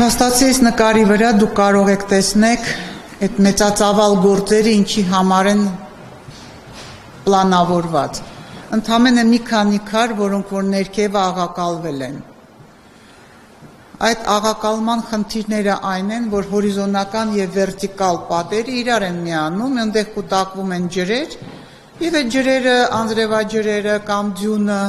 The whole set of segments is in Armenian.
Փաստացի այս նկարի վրա դուք կարող եք տեսնեք այդ մեծածավալ գործերը ինչի համար են պլանավորված։ Ընդամենը մի քանի քար, որոնք որ ներքև աղակալվել են։ Այդ աղակալման խնդիրները այն են, որ հորիզոնական եւ վերտիկալ պատերը իրար են միանում, այնտեղ կուտակվում են ջրեր, եւ այդ ջրերը, անձրևաջրերը կամ ձյունը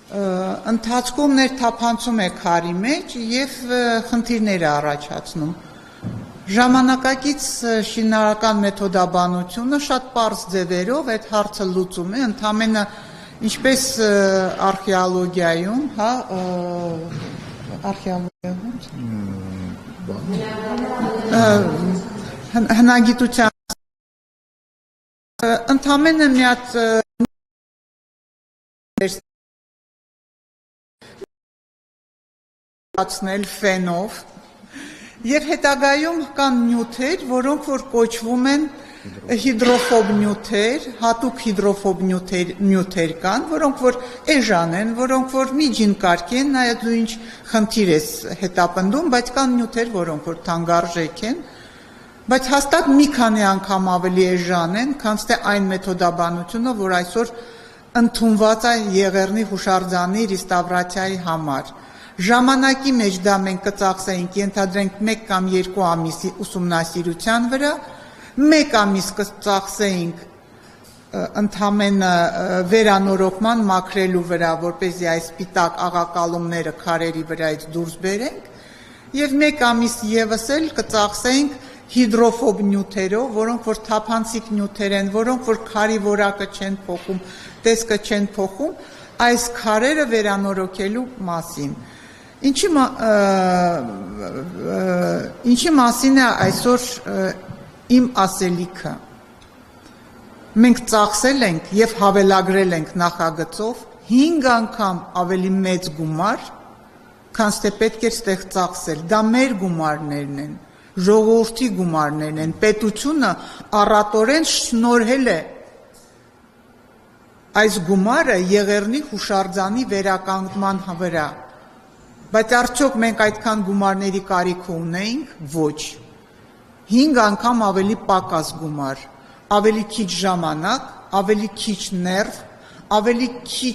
ընթացքում ներթափանցում է քարի մեջ եւ խնդիրներ է առաջացնում։ Ժամանակակից շինարարական մեթոդաբանությունը շատ պարզ ձևերով այդ հարցը լուծում է, ընդամենը ինչպես արխեոլոգիայում, հա, հնագիտության ընդամենը մի հատ ֆենով եւ հետագայում կան նյութեր, որոնք որ կոչվում են հիդրոֆոբ նյութեր, հատուկ հիդրոֆոբ նյութեր կան, որոնք որ էժան են, որոնք որ միջին կարգի են, նայած դու ինչ խնդիր ես հետապնդում, բայց կան նյութեր, որոնք որ թանկարժեք են, բայց հաստատ մի քանի անգամ ավելի էժան են, քան թե այն մեթոդաբանությունը, որ այսօր ընդունված է Եղեռնի հուշարձանի ռեստավրացիայի համար։ Ժամանակի մեջ դա մենք կծախսեինք, ենթադրենք 1 կամ 2 ամիսի ուսումնասիրության վրա, 1 ամիս կծախսեինք ընդամենը վերանորոգման մաքրելու վրա, որպեսզի այս սպիտակ աղակալումները քարերի վրայից դուրս բերենք, եւ 1 ամիս եւս էլ կծախսեինք հիդրոֆոբ նյութերով, որոնք որ թափանցիկ նյութեր են, որոնք որ քարի որակը չեն փոխում, տեսքը չեն փոխում, այս քարերը վերանորոգելու մասին։ Ինչի մասին է այսօր իմ ասելիքը։ Մենք ծախսել ենք եւ հավելագրել ենք նախագծով 5 անգամ ավելի մեծ գումար, քան թե պետք էր ստեղ ծախսել։ Դա մեր գումարներն են, ժողովրդի գումարներն են, պետությունը առատորեն շնորհել է այս գումարը Եղեռնի հուշարձանի վերականգնման վրա։ Բայց արդյոք մենք այդքան գումարների կարիք ունեինք, ոչ։ 5 անգամ ավելի պակաս գումար, ավելի քիչ ժամանակ, ավելի քիչ ներվ, ավելի քիչ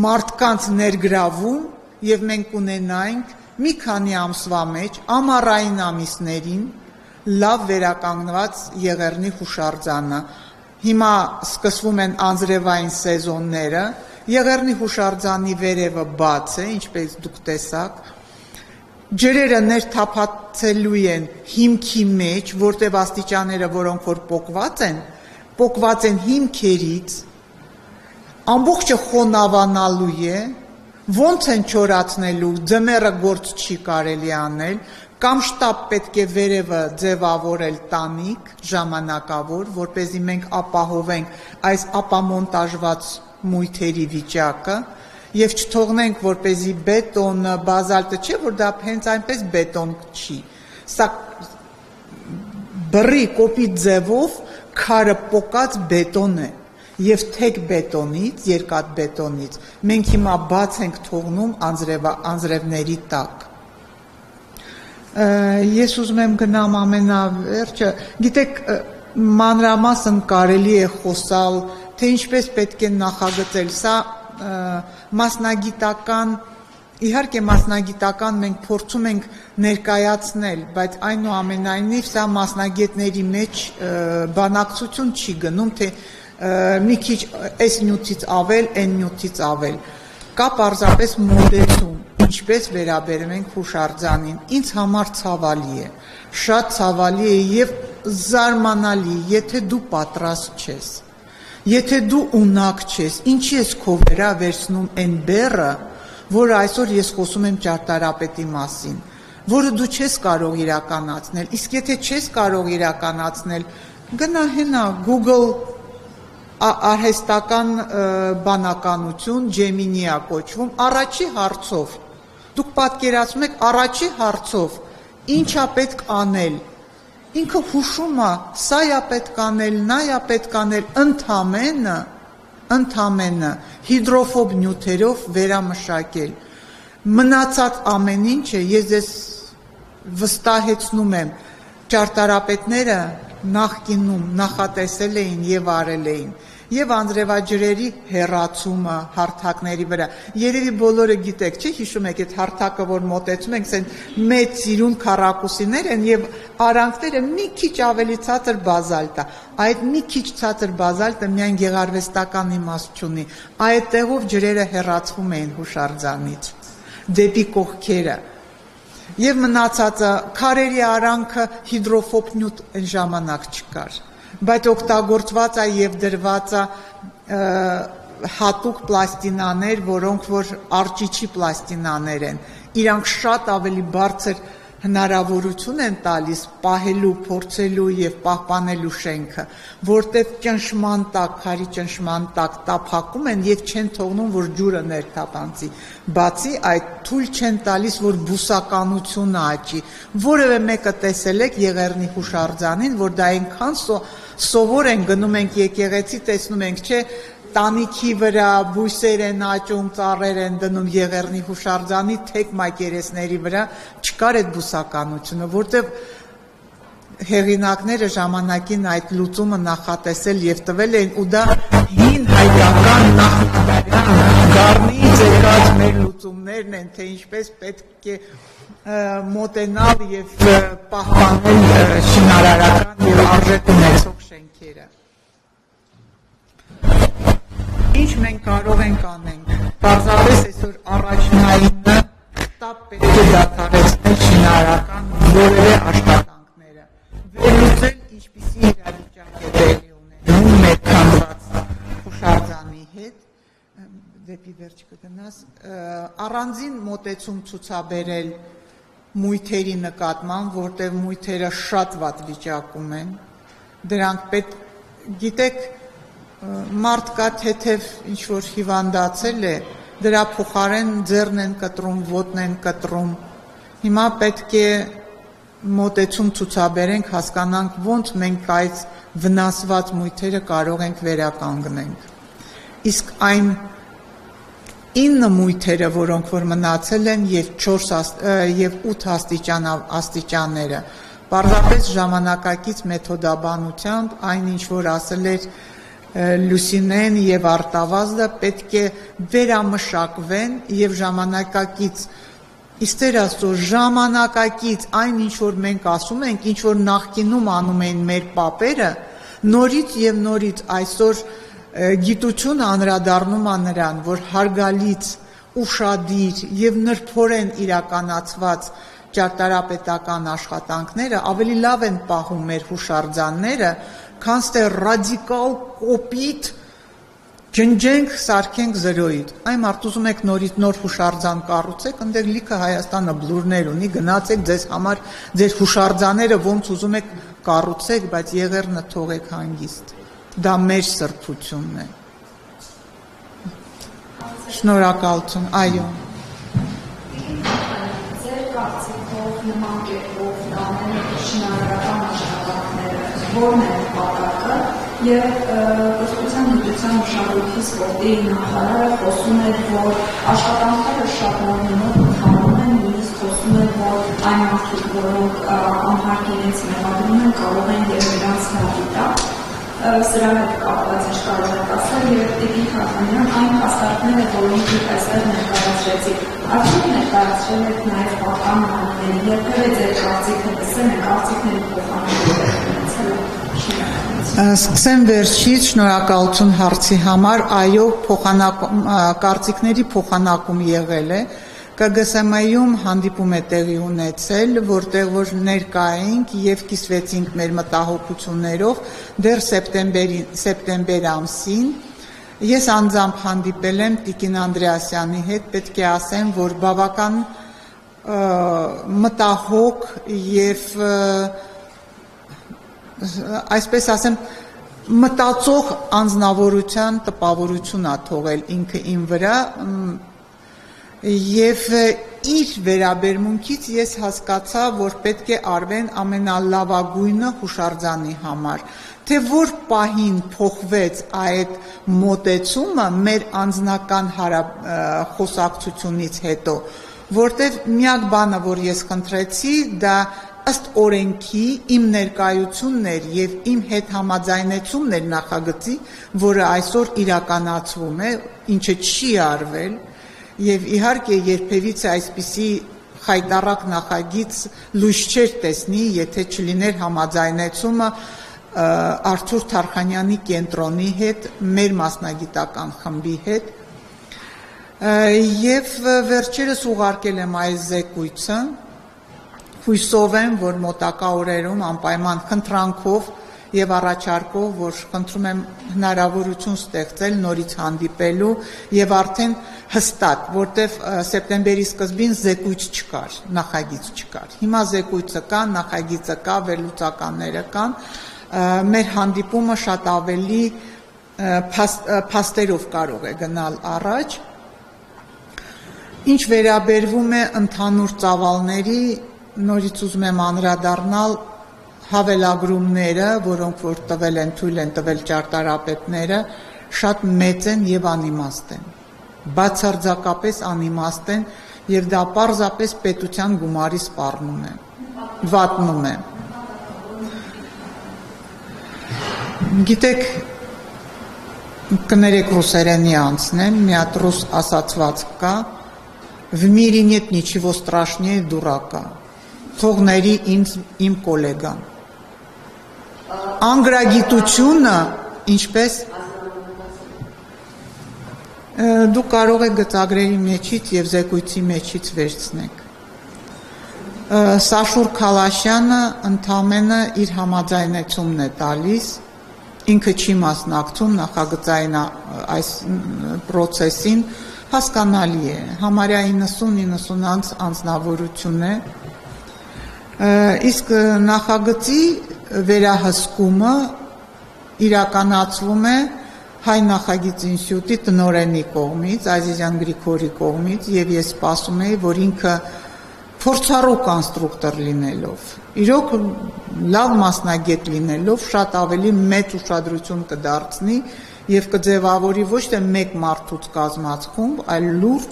մարդկանց ներգրավում եւ մենք ունենայինք մի քանի ամսվա մեջ, ամառային ամիսներին լավ վերականգնված Եղեռնի հուշարձանը։ Հիմա սկսվում են անձրևային սեզոնները, Եղեռնի հուշարձանի վերևը բաց է, ինչպես դուք տեսաք, ջրերը ներթափանցելու են հիմքի մեջ, որտեղ աստիճանները, որոնք որ պոկված են հիմքերից, ամբողջը խոնավանալու է, ոնց են չորացնելու, ձմեռը գործ չի կարելի անել, կամ շտապ պետք է վերևը ձևավորել տանիք ժամանակավոր, որպեսզի մենք ապահովենք այս ապամոնտաժված մույթերի վիճակը եւ չթողնենք, որպեսզի բետոնը, բազալտը չէ, որ դա հենց այնպես բետոն չի։ Սա բռի կոպիտ ձևով քարը պոկած բետոն է եւ թեք բետոնից, երկաթ բետոնից մենք հիմա բաց ենք թողնում անձրևների տակ։ Ես ուզում եմ գնամ ամենավերջը, գիտեք, մանրամասն կարելի է խոսալ, թե ինչպես պետք է նախագծել, սա մասնագիտական, իհարկե մասնագիտական մենք փորձում ենք ներկայացնել, բայց այնուամենայնիվ սա մասնագետների մեջ բանակցություն չի գնում, թե մի քիչ այս նյութից ավել, այն նյութից ավել, կա պարզապես մոդելում, ինչպես վերաբերում ենք հուշարձանին, ինձ համար ցավալի է, շատ ցավալի է եւ զարմանալի, եթե դու պատրաստ չես, եթե դու ունակ չես, ինչի ես քո վրա վերցնում այն բեռը, որը այսօր ես խոսում եմ ճարտարապետի մասին, որը դու չես կարող իրականացնել, իսկ եթե չես կարող իրականացնել, գնա հենա Google արհեստական բանականություն, Gemini-ա կոչվում, առաջի հարցով, դուք պատկերացնում եք առաջի հարցով, ինչա պետք անել, ինքը հուշում է, սա է պետք անել, նա է պետք անել, ընդամենը հիդրոֆոբ նյութերով վերամշակել։ Մնացած ամեն ինչը ես ձեզ վստահեցնում եմ, ճարտարապետները նախկինում նախատեսել էին եւ արել էին, եւ անձրևաջրերի հեռացումը հարթակների վրա։ Երևի բոլորը գիտեք, չի հիշում եք այդ հարթակը, որ մոտեցում ենք, ասեն մեծ սիրուն քառակուսիներ են եւ արանքները մի քիչ ավելի ցածր բազալտ է։ Այդ մի քիչ ցածր բազալտը միայն գեղարվեստական իմաստ չունի։ Այդ տեղով ջրերը հեռացվում էին հուշարձանից դեպի կողքերը։ Եվ մնացածը քարերի արանքը հիդրոֆոբ նյութ այն ժամանակ չկար, բայց օգտագործված է եւ դրված է հատուկ պլաստինաներ, որոնք որ արջիչի պլաստինաներ են, իրանք շատ ավելի բարձր հնարավորություն են տալիս պահելու, փորձելու եւ պահպանելու շենքը, որտեղ ճնշման տակ, քարի ճնշման տակ տափակում են եւ չեն թողնում, որ ջուրը ներթափանցի։ Բացի այդ, թույլ չեն տալիս, որ բուսականությունը աճի։ Որևէ մեկը տեսել եք Եղեռնի հուշարձանին, որ դա այնքան սովոր են, գնում ենք եկեղեցի, տեսնում ենք, չէ, տանիքի վրա բույսեր են աճում, ծառեր են դնում Եղեռնի հուշարձանի թեք մակերեսների վրա չկար այդ բուսականությունը, որտեղ հեղինակները ժամանակին այդ լուծումը նախատեսել եւ տվել էին, ու դա հին հայկական նախնադարյան գառնից եկած մեր լուծումներն են, թե ինչպես պետք է մոտենալ եւ պահպանել շինարարական եւ արժեք ունեցող շենքերը։ Ինչ մենք կարող ենք անենք, պարզապես այսօր առաջնայինը շտապ պետք է դադարեցնել շինարարական որևէ աշխատանքները, վերլուծել ինչպիսի իրավիճակ է տեղի ունենում մեր քանդված հուշարձանի հետ, դեպի վերջ կգնաս, առանձին մոտեցում ցուցաբերել մույթերի նկատմամբ, որտեղ մույթերը շատ վատ վիճակում են, դրանք պետք, գիտեք, մարդ կա թեթև ինչ-որ հիվանդացել է, դրա փոխարեն ձեռն են կտրում, ոտն են կտրում, հիմա պետք է մոտեցում ցուցաբերենք, հասկանանք ոնց մենք այդ վնասված մույթերը կարող ենք վերականգնենք։ Իսկ այն 9 մույթերը, որոնք որ մնացել են եւ 8 աստիճանները, պարզապես ժամանակակից մեթոդաբանությամբ այն ինչ որ ասել էր Լուսինեն եւ Արտավազդը պետք է վերամշակվեն եւ ժամանակակից Իստեր Աստծո ժամանակակից այն ինչ որ մենք ասում ենք, ինչ որ նախկինում անում էին մեր պապերը, նորից եւ նորից այսօր գիտությունը անդրադառնում է նրան, որ հարգալից, ուշադիր եւ նրբորեն իրականացված ճարտարապետական աշխատանքները ավելի լավ են պահում մեր հուշարձանները, քան թե ռադիկալ կոպիտ ջնջենք, սարքենք զրոյից։ Այն մարդ ուզում եք նորից նոր հուշարձան կառուցեք, ընդեղ լիքը Հայաստանը բլուրներ ունի, գնացեք ձեզ համար ձեր հուշարձանները ոնց ուզում եք կառուցեք, բայց Եղեռնը թողեք հանգիստ։ Դա մեր սրբությունն է։ Շնորհակալություն, այո։ Ձեր կարծիքով նման կերպով տանել շինարարական աշխատանքները որն է նպատակը եւ կրթության գիտության մշակույթի սպորտի նախարարը խոսում է, որ աշխատանքները շատ նորմալ ընթանում են, նույնիսկ խոսում է, որ այն մարդիկ, որոնք անհարկ իրենց մեղադրում են, կարող են եւ նրանց հրավիրել սրա հետ կապված ինչ կարող եք ասել եւ Տիկին Թամանյան այն հաստատները, որոնք դուք այստեղ ներկայացրեցիք, արդյոք ներկայացրել եք նաեւ պատկան մանրների, երբևէ ձեր կարծիքը լսել եք, կարծիքների փոխանակել։ Սկսեմ վերջից, շնորհակալություն հարցի համար, այո, կարծիքների փոխանակում եղել է, ԿԳՍՄ-ում հանդիպում է տեղի ունեցել, որտեղ որ ներկա էինք եւ կիսվեցինք մեր մտահոգություններով դեռ սեպտեմբեր ամսին։ Ես անձամբ հանդիպել եմ Տիկին Անդրեասյանի հետ, պետք է ասեմ, որ բավական մտահոգ եւ այսպես ասեմ մտածող անձնավորության տպավորություն է թողել ինքը իմ վրա Եվ իր վերաբերմունքից ես հասկացա, որ պետք է արվեն ամենալավագույնը հուշարձանի համար, թե որ պահին փոխվեց այդ մոտեցումը մեր անձնական խոսակցությունից հետո, որտեղ միակ բանը, որ ես խնդրեցի, դա ըստ օրենքի իմ ներկայությունն էր եւ իմ հետ համաձայնեցումն էր նախագծի, որը այսօր իրականացվում է, ինչը չի արվել, եւ իհարկե երբևիցե այսպիսի խայտառակ նախագիծ լույս չէր տեսնի, եթե չլիներ համաձայնեցումը Արթուր Թարխանյանի կենտրոնի հետ, մեր մասնագիտական խմբի հետ, եւ վերջերս ուղարկել եմ այս զեկույցը, հույսով եմ, որ մոտակա օրերում անպայման խնդրանքով եւ առաջարկով, որ խնդրում եմ հնարավորություն ստեղծել նորից հանդիպելու եւ արդեն հստակ, որտեվ սեպտեմբերի սկզբին զեկույց չկար, նախագիծ չկար։ Հիմա զեկույցը կա, նախագիծը կա, վերլուծականները կան, մեր հանդիպումը շատ ավելի փաստերով կարող է գնալ առաջ։ Ինչ վերաբերվում է ընդհանուր ծավալների, նորից ուզում եմ անդրադառնալ հավելագրումները, որոնք որ տվել են, թույլ են տվել ճարտարապետները, շատ մեծ են եւ անիմաստ են, բացարձակապես անիմաստ են եւ դա պարզապես պետության գումարի սպառնում է, վատնում է։ Գիտեք, կներեք ռուսերենի անցնեմ, մի հատ ռուս ասացվածք կա, в мире нет ничего страшнее дурака, թողների իմ կոլեգան։ Անգրագիտությունը, ինչպես դու կարող եք գծագրերի մեջից եւ զեկույցի մեջից վերցնեք։ Սաշուր Քալաշյանը ընդամենը իր համաձայնեցումն է տալիս, ինքը չի մասնակցում նախագծային այս process-ին, հասկանալի է, համարյա 90-90 անձնավորություն է, իսկ նախագծի վերահսկումը իրականացվում է հայ նախագիծ ինստիտուտի տնօրենի կողմից, Ազիզյան Գրիգորի կողմից, եւ ես սպասում եի, որ ինքը փորձառու կոնստրուկտոր լինելով, իրոք լավ մասնագետ լինելով, շատ ավելի մեծ ուշադրություն կդարձնի եւ կձևավորի ոչ թե մեկ մարդուց կազմած խումբ, այլ լուրջ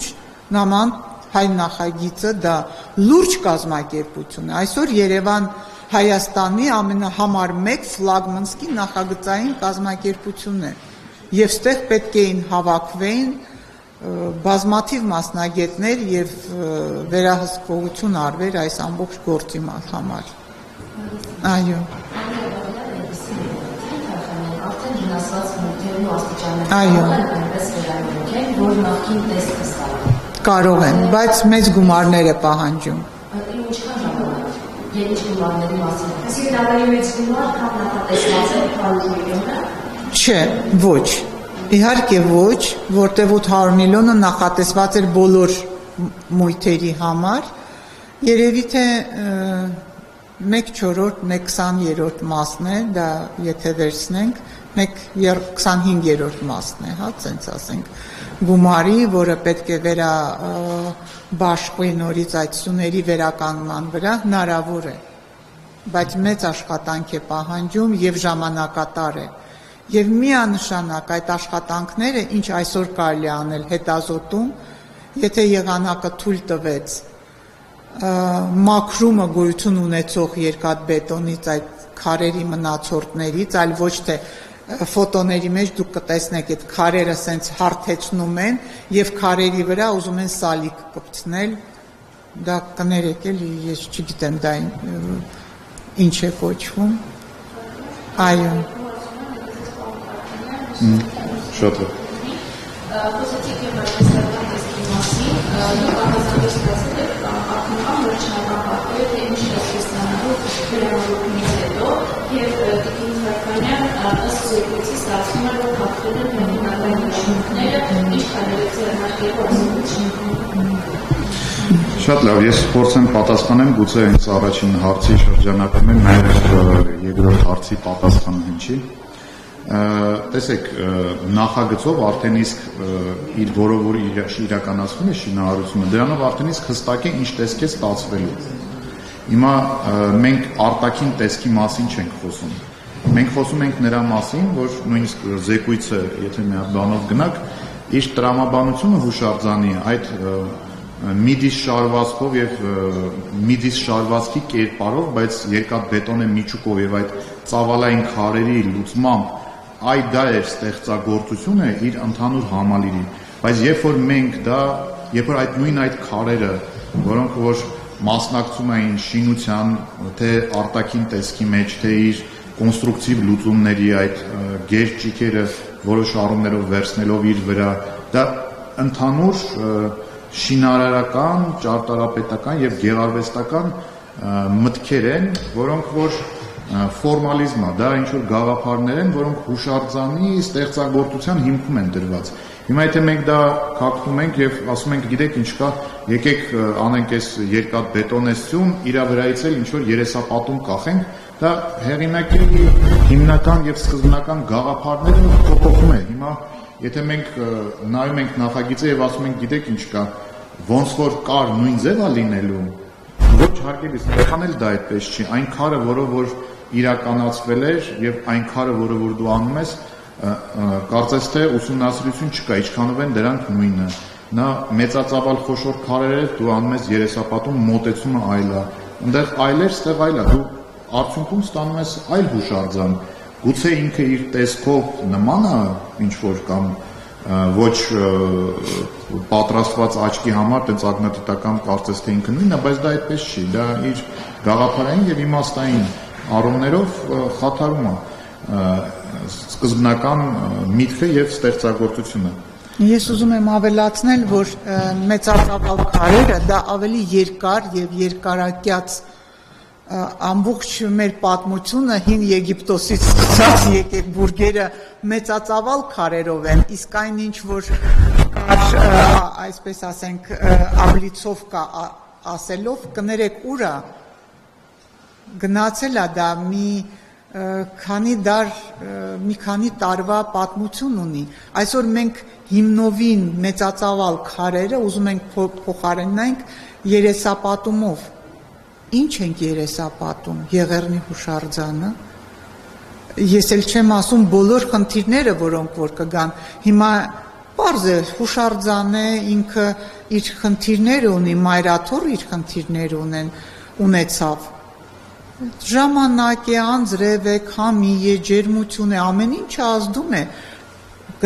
նման հայ նախագիծը դա լուրջ կազմակերպություն է։ Այսօր Երևան Հայաստանի ամենահամար մեկ ֆլագմանսկի նախագծային կազմակերպությունն է։ Եվ ստեղ պետք էին հավաքվեին բազմաթիվ մասնագետներ եւ վերահսկողություն արվեր այս ամբողջ գործի համար։ Այո։ Այո։ Կարող են, բայց մեծ գումարներ է պահանջում։ Ինչքան ժամանակ, եւ ինչ գումարների մասին։ Այսինքն ավելի մեծ գումար, քան նախատեսված է 100 միլիոնը։ Չէ, ոչ։ Իհարկե ոչ, որտեղ 800 միլիոնը նախատեսված էր բոլոր մույթերի համար, երևի թե 1/4, 1/20 մասն է, դա եթե վերցնենք, 1/25 մասն է, հա, ցենց ասենք, գումարի, որը պետք է վերաբաշխվի նորից այդ սյուների վերականգնման վրա, հնարավոր է, բայց մեծ աշխատանք է պահանջում եւ ժամանակատար է։ Եվ միանշանակ այդ աշխատանքները, ինչ այսօր կարելի անել հետազոտում, եթե եղանակը թույլ տվեց մաքրումը գոյություն ունեցող երկաթբետոնից այդ քարերի մնացորդներից, այլ ոչ թե ֆոտոների մեջ դուք կտեսնեք այդ քարերը սենց հարթեցնում են եւ քարերի վրա ուզում են սալիկ կպցնել, դա կներեք էլի, ես չգիտեմ դա ինչ է կոչվում։ Այո։ Շատ է։ Խոսեցիք եւ արվեստական տեսքի մասին, դուք առանձնապես ստացել եք ակնկալում վերջնական պատկերը, թե ինչ է ստանալու վերանորոգումից հետո, եւ Տիկին Թարխանյան ըստ զեկույցի ստացվում է, որ հաղթել են հեղինակային նշանները, ինչ կարելի է ձեռնարկել այս։ Շատ լավ, ես փորձեմ պատասխանեմ, գուցե հենց առաջին հարցի շրջանակում եմ նաև երկրորդ հարցի պատասխանը հնչի։ Տեսեք, նախագծով արդեն իսկ իր որով որ իրականացվում է շինարարությունը, դրանով արդեն իսկ հստակ է ինչ տեսք է ստացվելու։ Հիմա մենք արտաքին տեսքի մասին չենք խոսում։ Մենք խոսում ենք նրա մասին, որ նույնիսկ զեկույցը, եթե մի հատ բանով գնաք, իր տրամաբանությունը հուշարձանի այդ միդիս շարվածքով եւ միդիս շարվածքի կերպարով, բայց երկաթբետոնե միջուկով եւ այդ ծավալային քարերի լուծմամբ այդ դա էր ստեղծագործությունը իր ընդհանուր համալիրի, բայց երբ որ այդ նույն այդ քարերը, որոնք որ մասնակցում էին շինության, թե արտաքին տեսքի մեջ, թե իր կոնստրուկտիվ լուծումների այդ գերճիկերը որոշ առումներով վերցնելով իր վրա, դա ընդհանուր շինարարական, ճարտարապետական եւ գեղարվեստական մտքեր են, որոնք որ ֆորմալիզմը, դա ինչ որ գաղափարներ են, որոնք հուշարձանի ստեղծագործության հիմքում են դրված։ Հիմա եթե մենք դա քակտում ենք եւ ասում ենք, գիտեք ինչ կա, եկեք անենք այս երկաթբետոնեսություն, իրա վրայից էլ ինչ որ երեսապատում կախենք, դա հեղինակի հիմնական եւ սկզբնական գաղափարները փոփոխում է։ Հիմա եթե մենք նայում ենք նախագիծը եւ ասում ենք, գիտեք ինչ կա, ոնց որ կար նույն ձևա լինելու, ոչ հարկելիս, այնքան էլ դա այդպես չի։ Այն քարը, որը որ իրականացվել էր եւ այն քարը, որը որ դու անում ես, կարծես թե ուսումնասիրություն չկա, ինչքանով են դրանք նույնը։ Նա մեծածավալ խոշոր քարերը դու անում ես երեսապատում, մոտեցումը այլ է։ Այնտեղ այլ էր, ստեղ այլ է։ Դու արդյունքում ստանում ես այլ հուշարձան։ Գուցե ինքը իր տեսքով նման է ինչ որ կամ ոչ պատրաստված աչքի համար տենց ակնատիտական կարծես թե ինքը նույնն է, բայց դա այդպես չի։ Դա իր գաղափարային եւ իմաստային առումներով խաթարում է սկզբնական միտքը եւ ստեղծագործությունը։ Ես ուզում եմ ավելացնել, որ մեծածավալ քարերը դա ավելի երկար եւ երկարակյաց ամբողջ մեր պատմությունը հին Եգիպտոսից սկսած եկեք բուրգերը մեծածավալ քարերով են, իսկ այն ինչ որ այսպես ասենք աբլիցով կա ասելով կներեք ուրա գնացել է դա մի քանի տարվա պատմություն ունի։ Այսօր մենք հիմնովին մեծածավալ քարերը ուզում ենք փոխարինենք երեսապատումով։ Ինչ ենք երեսապատում, Եղեռնի հուշարձանը։ Ես էլ չեմ ասում բոլոր խնդիրները, որոնք որ կգան։ Հիմա պարզ է, հուշարձան է, ինքը իր խնդիրները ունի, մայրաթոռը իր խնդիրները ունեցավ։ Ժամանակ է, անձրև է, քամի է, ջերմություն է, ամեն ինչը ազդում է։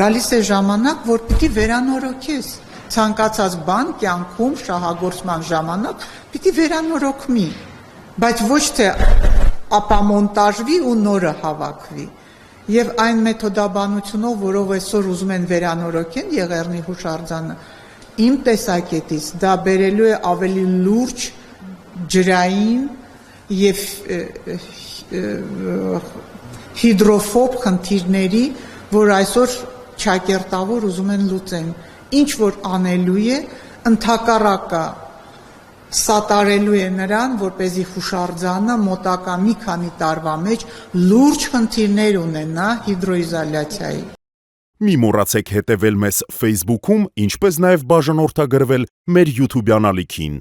Գալիս է ժամանակ, որ պիտի վերանորոգես։ Ցանկացած բան կյանքում շահագործման ժամանակ պիտի վերանորոգվի, բայց ոչ թե ապամոնտաժվի ու նորը հավաքվի։ Եվ այն մեթոդաբանությունով, որով այսօր ուզում են վերանորոգեն Եղեռնի հուշարձանը, իմ տեսակետից դա բերելու է ավելի լուրջ ջրային եւ հիդրոֆոբ խնդիրների, որ այսօր ճակերտավոր ուզում են լուծեն։ Ինչ որ անելու է, ընդհակառակը սատարելու է նրան, որպեսզի հուշարձանը մոտակա մի քանի տարվա մեջ լուրջ խնդիրներ ունենա հիդրոիզոլյացիայի։ Մի մոռացեք հետևել մեզ Facebook-ում, ինչպես նաև բաժանորդագրվել մեր YouTube-յան ալիքին։